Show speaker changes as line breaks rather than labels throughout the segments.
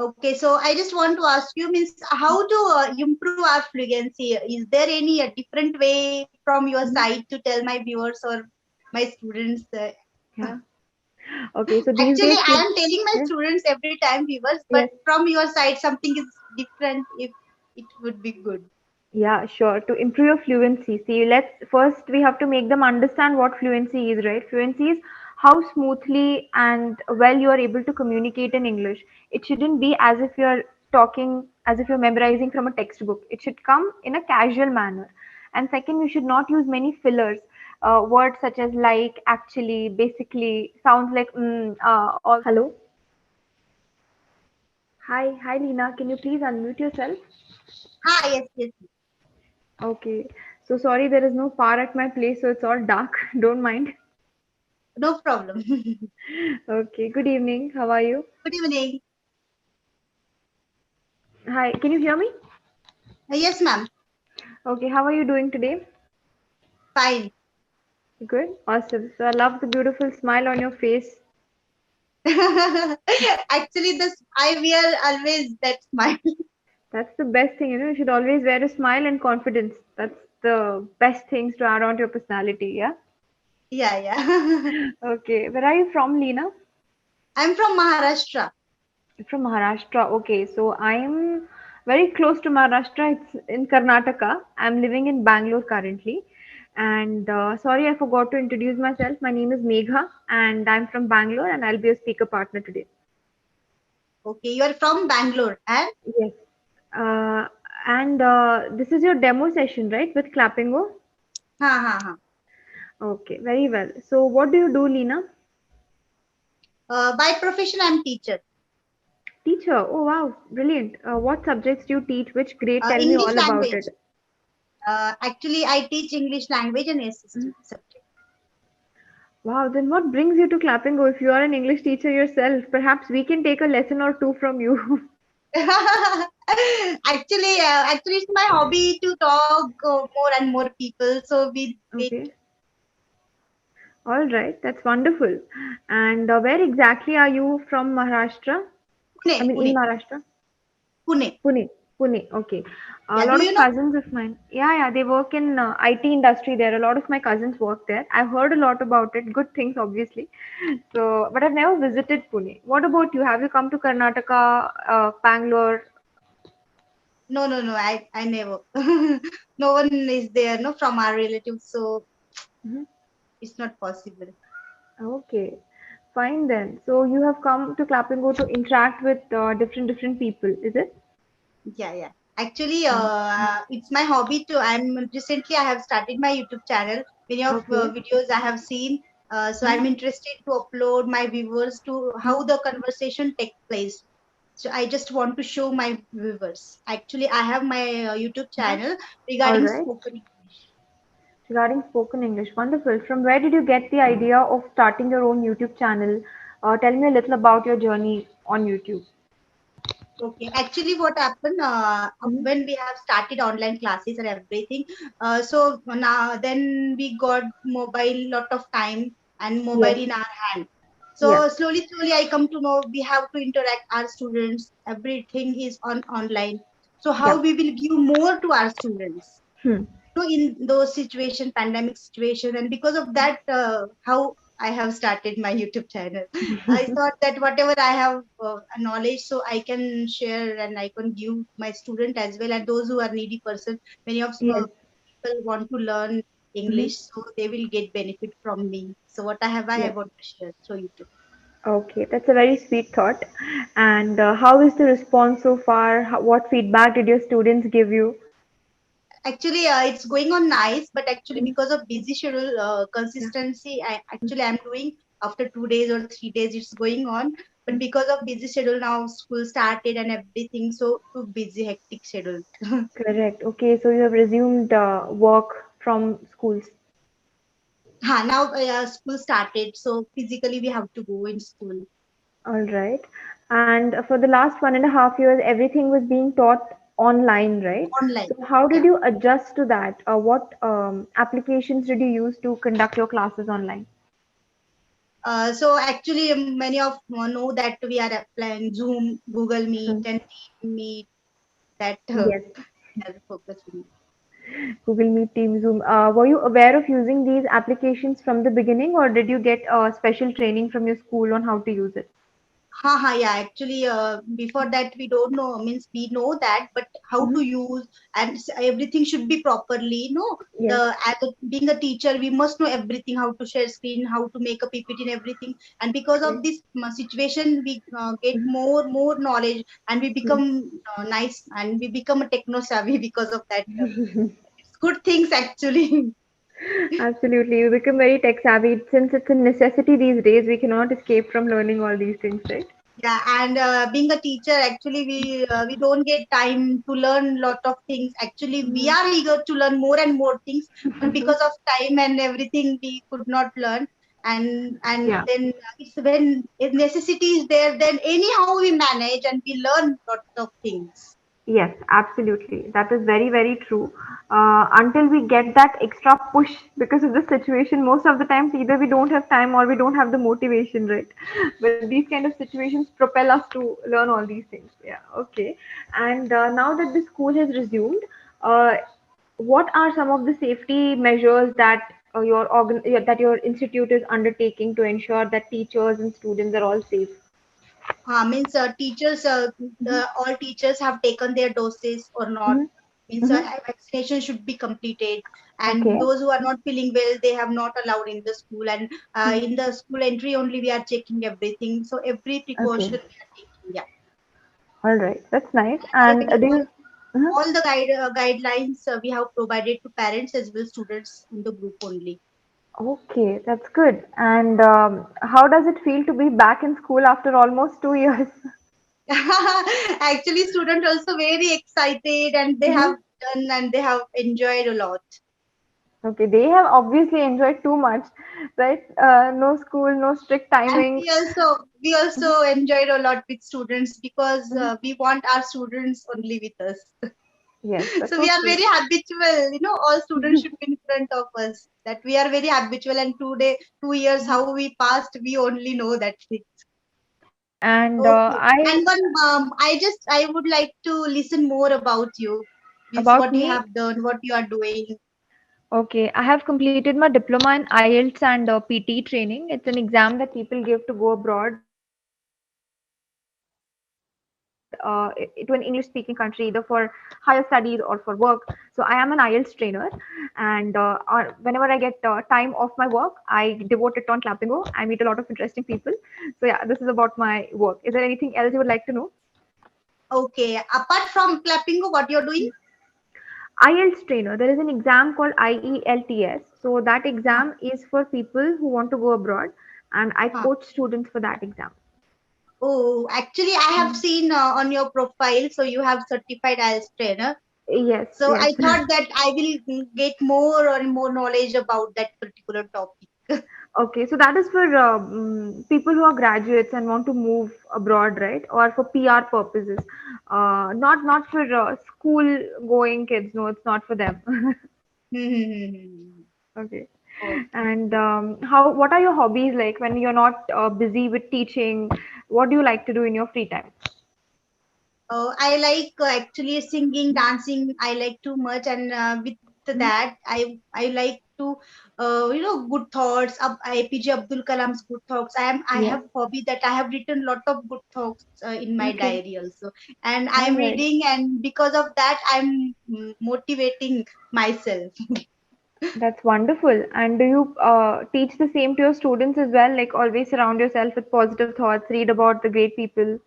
Okay, so I just want to ask you, means how to improve our fluency? Is there any different way from your
Mhm.
side to tell my viewers or my students?
Yeah. Okay. So these
Actually,
days,
I
kids.
am telling my
Yeah.
students every time, viewers, but
Yes.
from your side, something is different. If it would be good.
Yeah, sure. To improve your fluency, see, let's first we have to make them understand what fluency is, right? Fluency is how smoothly and well you are able to communicate in English. It shouldn't be as if you're talking, as if you're memorizing from a textbook. It should come in a casual manner. And second, you should not use many fillers. Words such as like, actually, basically, sounds like all. Hello. Hi, Leena. Can you please unmute yourself?
Ah, yes, yes,
Okay. So sorry, there is no power at my place, so it's all dark. Don't mind.
no problem.
Okay. Good evening. How are you?
Good evening.
Hi. Can you hear me?
Yes, ma'am.
Okay. How are you doing today?
Fine.
Good. Awesome. So I love the beautiful smile on your face.
Actually, this I wear always that smile.
That's the best thing, you should always wear a smile and confidence. That's the best things to add on to your personality, yeah?
Yeah, yeah.
Okay. Where are you from, Leena?
I'm from Maharashtra.
From Maharashtra. Okay. So I'm very close to Maharashtra. It's in Karnataka. I'm living in Bangalore currently. And sorry, I forgot to introduce myself. My name is Megha, and I'm from Bangalore, and I'll be a speaker partner today.
Okay, you are from Bangalore, and
Yes. Uh, and this is your demo session, right, with Clapingo?
ha ha ha.
Okay, very well. So, what do you do, Leena?
By profession, I'm teacher.
Teacher. Oh, wow, brilliant. What subjects do you teach? Which grade? Tell me
English
all about
language.
it.
Actually, I teach English language and
Mhm.
SST subject.
Wow, then what brings you to Clapingo if you are an English teacher yourself? Perhaps we can take a lesson or two from you.
Actually, it's my hobby to talk more and more people. So we wait.
Okay, all right, that's wonderful. And where exactly are you from Maharashtra?
Pune,
I mean, in
Pune,
Maharashtra?
Pune.
Pune, Pune. Okay. A
Yeah, do
lot
you
of
know?
cousins of mine. Yeah, they work in IT industry there. A lot of my cousins work there. I've heard a lot about it. Good things, obviously. So, but I've never visited Pune. What about you? Have you come to Karnataka, Bangalore?
No, no, no. I never. No one is there, no, from our relatives, so
Mhm.
it's not possible.
Okay, fine then. So you have come to Clapingo to interact with different people, is it?
Yeah, yeah. Actually,
Mm.
it's my hobby to. I'm recently I have started my YouTube channel. Many of
Okay.
videos I have seen. So
Mhm.
I'm interested to upload my viewers to how
Mhm.
the conversation take place. So I just want to show my viewers. Actually, I have my YouTube
Mhm.
channel
All
regarding
right.
spoken English.
Regarding spoken English, wonderful. From where did you get the idea of starting your own YouTube channel? Tell me a little about your journey on YouTube.
Okay, actually, what happened
Mhm.
when we have started online classes and everything? So now then we got mobile lot of time and
Yes.
mobile in our hand.
Yeah.
So slowly, I come to know we have to interact our students. Everything is on online. So
Yeah.
how we will give more to our students?
Hmm.
So in those situation, pandemic situation, and because of that, how I have started my YouTube channel. I thought that whatever I have knowledge, so I can share and I can give my student as well, and those who are needy person. Many of
Yes.
people want to learn
Hmm.
English, so they will get benefit from me. So what I
Yes.
want to share through YouTube.
Okay, that's a very sweet thought. And how is the response so far? What feedback did your students give you?
Actually, it's going on nice, but actually
Mhm.
because of busy schedule,
Yeah.
consistency, I'm doing after 2 days or 3 days, it's going on. But
Mhm.
because of busy schedule now, school started and everything, so too busy, hectic schedule.
Correct. Okay, so you have resumed work from schools.
Now school started, so physically we have to go in school
All right. And for the last 1.5 years, everything was being taught online, right?
online.
So how did
Yeah.
you adjust to that? What applications did you use to conduct your classes online?
So actually, many of know that we are applying Zoom, Google Meet,
Mhm.
and Team Meet. That
Yes.
as focusing.
Google Meet, Team, Zoom. Were you aware of using these applications from the beginning, or did you get special training from your school on how to use it?
Yeah. Actually, before that, we don't know. Means we know that, but how
Mhm.
to use and everything should be properly. No,
Yes.
being a teacher, we must know everything: how to share screen, how to make a PPT, and everything. And because of
Correct.
this situation, we get
Mhm.
more knowledge, and we
Yes.
become nice, and we become a techno savvy because of that. It's good things actually.
Absolutely. You become very tech savvy. Since it's a necessity these days, we cannot escape from learning all these things, right?
Yeah, and being a teacher, actually, we don't get time to learn lot of things. Actually, we
Mhm.
are eager to learn more and more things, but because of time and everything, we could not learn. And
Yeah.
then it's when if necessity is there, then anyhow we manage and we learn lots of things.
Yes, absolutely. That is very, very true. Until we get that extra push because of the situation, most of the times either we don't have time or we don't have the motivation, right? But these kind of situations propel us to learn all these things. Yeah, okay. And now that the school has resumed, uh, what are some of the safety measures that that your institute is undertaking to ensure that teachers and students are all safe?
Means teachers, all teachers have taken their doses or not.
Mm-hmm.
Means
Mm-hmm.
vaccination should be completed, and
Okay.
those who are not feeling well, they have not allowed in the school. And in the school entry only, we are checking everything. So every
Okay.
precaution we are taking. Yeah,
All right, that's nice.
and
And do you? uh
all the guidelines we have provided to parents as well students in the group only.
Okay, that's good. And how does it feel to be back in school after almost 2 years?
Actually, students also very excited, and they
Mhm.
have done and they have enjoyed a lot.
Okay, they have obviously enjoyed too much, right? No school, no strict
And
timings.
we also enjoyed a lot with students because
Mhm.
we want our students only with us.
Yes, that's
So
so
we are
true.
very habitual, all students should be in front of us, that we are very habitual. And today 2 years
Mhm.
how we passed, we only know that thing.
And
Okay,
I
and one I would like to listen more about you, means
about
what you
me.
have done, what you are doing.
Okay, I have completed my diploma in IELTS and PT training. It's an exam that people give to go abroad to an English speaking country, either for higher studies or for work. So I am an IELTS trainer, and whenever I get time off my work, I devote it on Clapingo. I meet a lot of interesting people. So yeah, this is about my work. Is there anything else you would like to know?
Okay, apart from clapping, what you're doing?
IELTS trainer. There is an exam called IELTS. So that
Huh,
exam is for people who want to go abroad, and I
huh.
coach students for that exam.
Oh, actually, I have seen on your profile, so you have certified as trainer.
Yes,
So
yes.
I thought that I will get more and more knowledge about that particular topic.
Okay, so that is for people who are graduates and want to move abroad, right? Or for PR purposes. Not for school going kids. No, it's not for them. Okay.
Okay.
And what are your hobbies like when you're not busy with teaching? What do you like to do in your free time?
I like actually singing, dancing. I like too much, and with
Mhm.
that, I like to, good thoughts. APJ Abdul Kalam's good thoughts. I
Yes.
have hobby that I have written lot of good thoughts in my
Okay.
diary also, and I
All
am
right.
reading, and because of that, I'm motivating myself.
That's wonderful. And do you teach the same to your students as well? Like always surround yourself with positive thoughts, read about the great people.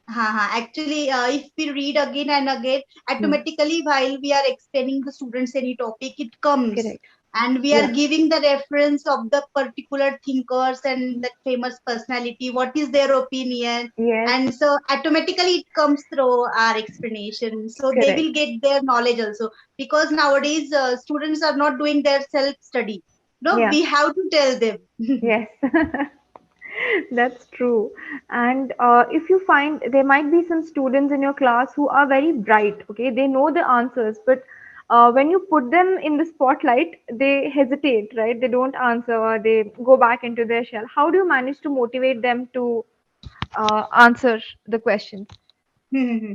Actually, if we read again and again,
Hmm.
automatically while we are explaining the students any topic, it comes,
Correct.
and we are
Yeah.
giving the reference of the particular thinkers and that famous personality, what is their opinion,
Yes.
and so automatically it comes through our explanation. So they will
Correct.
get their knowledge also, because nowadays students are not doing their self study. No,
Yeah.
we have to tell them.
Yes. That's true. And if you find there might be some students in your class who are very bright, okay, they know the answers, but when you put them in the spotlight, they hesitate, right? They don't answer, or they go back into their shell. How do you manage to motivate them to answer the questions?
Hmm.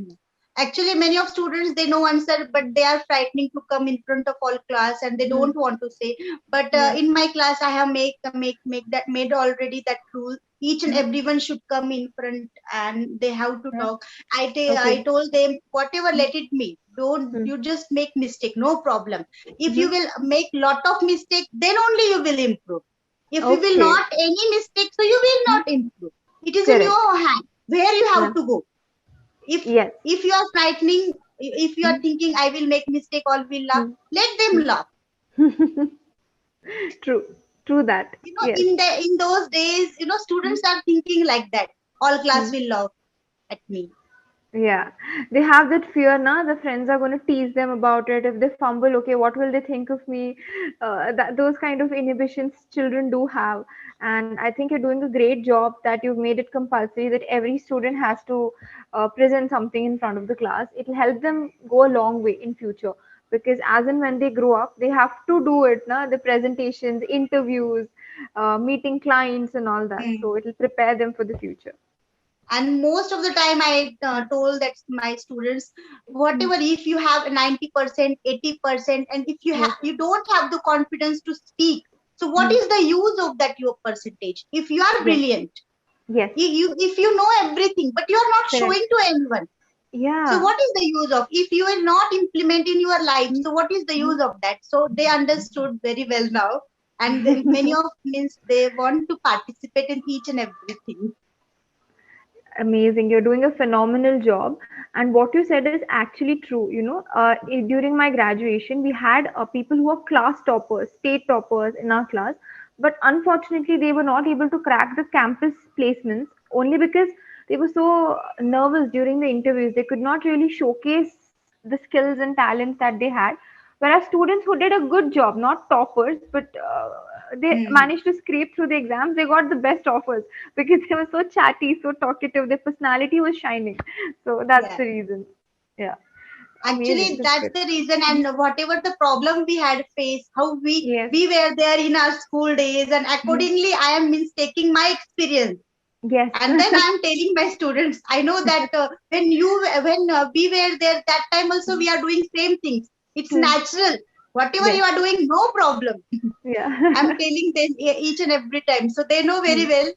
Actually, many of students they know answer, but they are frightening to come in front of all class, and they
Mm.
don't want to say. But
Yes.
in my class, I have made already that rule. Each and
Mm.
everyone should come in front, and they have to
Yeah.
talk. I
Okay.
told them whatever,
Mm.
let it be. Don't
Mm.
you just make mistake, no problem. If you
Mhm.
will make lot of mistake, then only you will improve. If you will
Okay.
not any mistake, so you will
Mm.
not improve. It is in
Correct.
your hand where you
Yeah.
have to go. if
Yes.
if you are frightening, if you are
Mm.
thinking I will make mistake, all will laugh,
Mm.
let them
Mm.
laugh.
True. True that. Yes.
In those days,
Mm.
students are thinking like that, all class
Mm.
will laugh at me.
Yeah, they have that fear now. The friends are going to tease them about it. If they fumble, okay, what will they think of me? Those kind of inhibitions children do have. And I think you're doing a great job that you've made it compulsory that every student has to present something in front of the class. It'll help them go a long way in future because as and when they grow up, they have to do it, na? The presentations, interviews, meeting clients, and all that.
Hmm.
So it'll prepare them for the future.
And most of the time I
Yeah.
told that my students,
Mm.
whatever, if you have 90%, 80%, and if
Yes.
you don't have the confidence to speak, so what
Mm.
is the use of that your percentage? If you are
Yes.
brilliant,
Yes.
if you know everything but you are not showing
Correct.
to anyone, so
Yeah.
what is the use of, if you will not implement in your life,
Mm,
so what is the
mm.
use of that? So they understood very well now, and many of means they want to participate in each and everything.
Amazing. You're doing a phenomenal job. And what you said is actually true. During my graduation, we had people who were class toppers, state toppers in our class. But unfortunately, they were not able to crack the campus placements only because they were so nervous during the interviews. They could not really showcase the skills and talents that they had. Whereas students who did a good job, not toppers, but they
Hmm.
managed to scrape through the exams, they got the best offers because they were so chatty, so talkative. Their personality was shining. So that's
Yeah,
the reason. Yeah, amazing.
actually
That's
that's
good.
the reason. And whatever the problem we had faced, how
Yes.
we were there in our school days, and
Mhm.
accordingly I am means taking my experience,
Yes.
and then I'm telling my students, I know that when we were there that time also, we are doing same things. It's
Hmm.
natural, whatever
Yes.
you are doing, no problem. I'm
Yeah.
telling them each and every time, so they know very
Hmm.
well,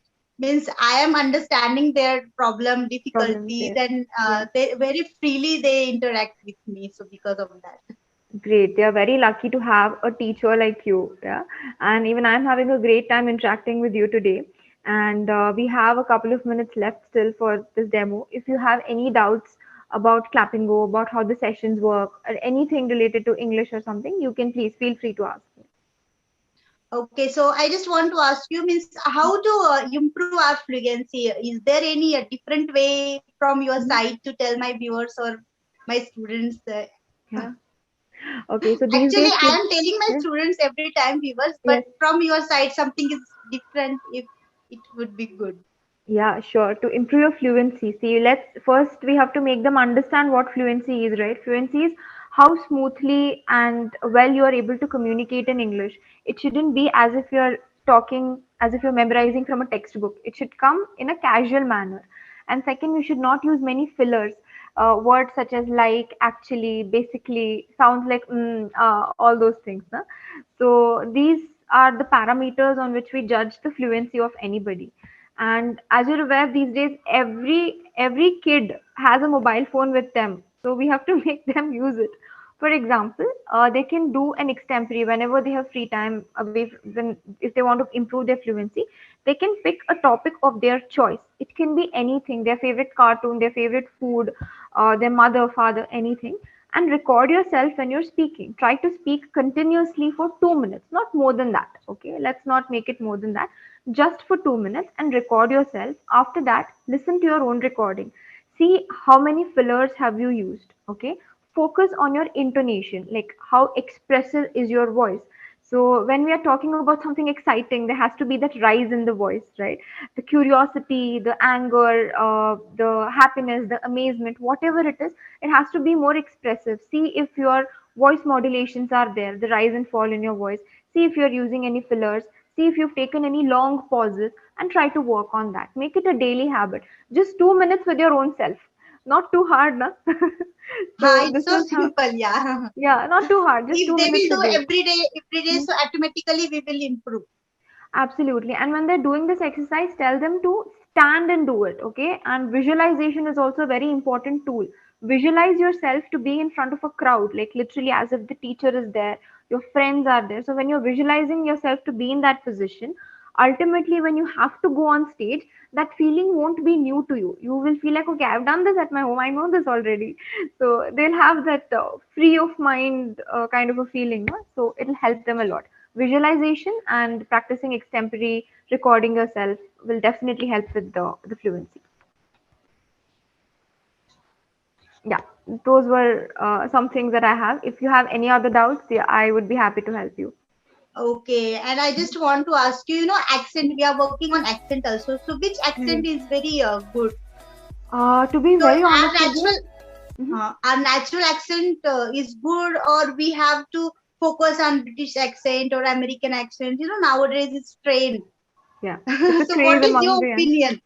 means I am understanding their problem
Problems.
difficulties,
Yes.
and
Yeah.
they very freely they interact with me, so because of that.
Great. They are very lucky to have a teacher like you. Yeah. And even I'm having a great time interacting with you today. And we have a couple of minutes left still for this demo. If you have any doubts about Clappingo, about how the sessions work, or anything related to English or something, you can please feel free to ask me.
Okay, so I just want to ask you, means how to improve our fluency. Is there any different way from your
Mhm.
side to tell my viewers or my students?
Yeah. Okay. So these
Actually,
days,
I am telling my
yeah.
students every time, viewers, but
Yes.
from your side, something is different. If it would be good.
Yeah, sure. To improve your fluency, see, let's first we have to make them understand what fluency is, right? Fluency is how smoothly and well you are able to communicate in English. It shouldn't be as if you're talking, as if you're memorizing from a textbook. It should come in a casual manner. And second, you should not use many fillers. Words such as like, actually, basically, sounds like all those things. Na? So these are the parameters on which we judge the fluency of anybody. And as you're aware, these days every kid has a mobile phone with them, so we have to make them use it. For example, they can do an extempore whenever they have free time away when if they want to improve their fluency. They can pick a topic of their choice. It can be anything, their favorite cartoon, their favorite food, their mother, father, anything, and record yourself when you're speaking. Try to speak continuously for 2 minutes, not more than that. Okay, let's not make it more than that, just for 2 minutes, and record yourself. After that, listen to your own recording. See how many fillers have you used. Okay, focus on your intonation, like how expressive is your voice. So when we are talking about something exciting, there has to be that rise in the voice, right? The curiosity, the anger, the happiness, the amazement, whatever it is, it has to be more expressive. See if your Voice modulations are there, the rise and fall in your voice. See if you're using any fillers, see if you've taken any long pauses, and try to work on that. Make it a daily habit. Just 2 minutes with your own self. Not too hard, na?
Ha,
So
it's
this
so
is how,
simple, yeah.
yeah, not too hard, just
If
two
they
minutes
will
a
do
day.
every day, so automatically we will improve.
Absolutely. And when they're doing this exercise, tell them to stand and do it. Okay. And visualization is also a very important tool. Visualize yourself to be in front of a crowd, like literally as if the teacher is there, your friends are there. So when you're visualizing yourself to be in that position, ultimately, when you have to go on stage, that feeling won't be new to you. You will feel like, okay, I've done this at my home. I know this already. So they'll have that free of mind kind of a feeling. No? So it'll help them a lot. Visualization and practicing extempore recording yourself will definitely help with the fluency. Yeah, those were some things that I have. If you have any other doubts, yeah, I would be happy to help you.
Okay, and I just want to ask you, accent. We are working on accent also. So which accent
Hmm.
is very good?
To be
So
very honest with you, mhm.
our natural accent is good, or we have to focus on British accent or American accent. Nowadays it's trained.
Yeah, it's a
So
craze
what is
among
your
the young.
opinion?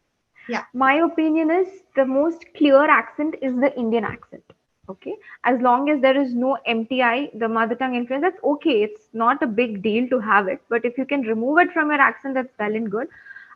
Yeah.
My opinion is the most clear accent is the Indian accent. Okay, as long as there is no MTI, the mother tongue influence, that's okay. It's not a big deal to have it, but if you can remove it from your accent, that's well and good.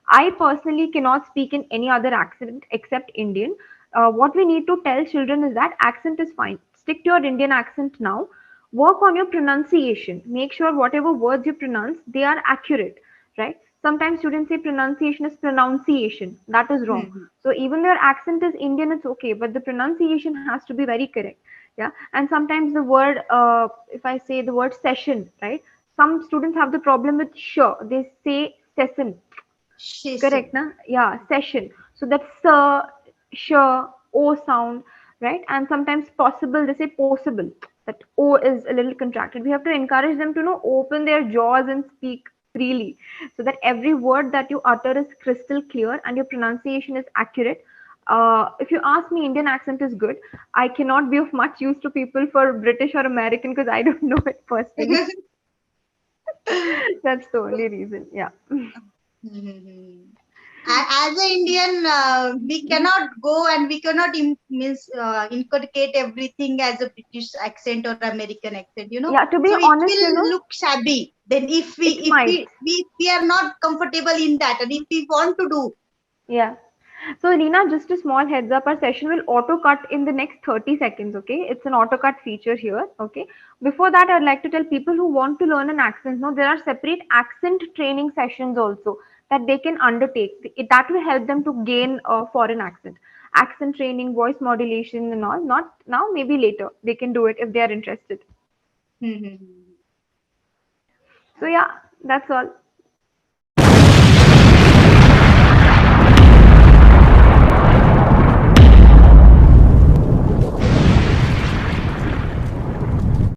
I personally cannot speak in any other accent except Indian. What we need to tell children is that accent is fine. Stick to your Indian accent now. Work on your pronunciation. Make sure whatever words you pronounce, they are accurate, right? Sometimes students say pronunciation is pronunciation. That is wrong.
Hmm.
So even though your accent is Indian, it's okay, but the pronunciation has to be very correct. Yeah. And sometimes the word, if I say the word session, right? Some students have the problem with sure. They say session.
Shishin.
Correct, na? Yeah, session. So that's sure, O sound, right? And sometimes possible, they say possible. That O is a little contracted. We have to encourage them to open their jaws and speak freely, so that every word that you utter is crystal clear and your pronunciation is accurate. If you ask me, Indian accent is good. I cannot be of much use to people for British or American because I don't know it personally. That's the only reason. Yeah.
Mhm. As an Indian, we cannot go and we cannot inculcate everything as a British accent or American accent.
Yeah, to be
So it
honest,
will look shabby. Then if we
it
if
might.
we are not comfortable in that, and if we want to do.
Yeah. So, Leena, just a small heads up, our session will auto cut in the next 30 seconds, okay? It's an auto cut feature here, okay? Before that, I'd like to tell people who want to learn an accent, no, there are separate accent training sessions also that they can undertake. That will help them to gain a foreign accent. Accent training, voice modulation, and all. Not now, maybe later. They can do it if they are interested.
Mhm.
So, yeah, that's all.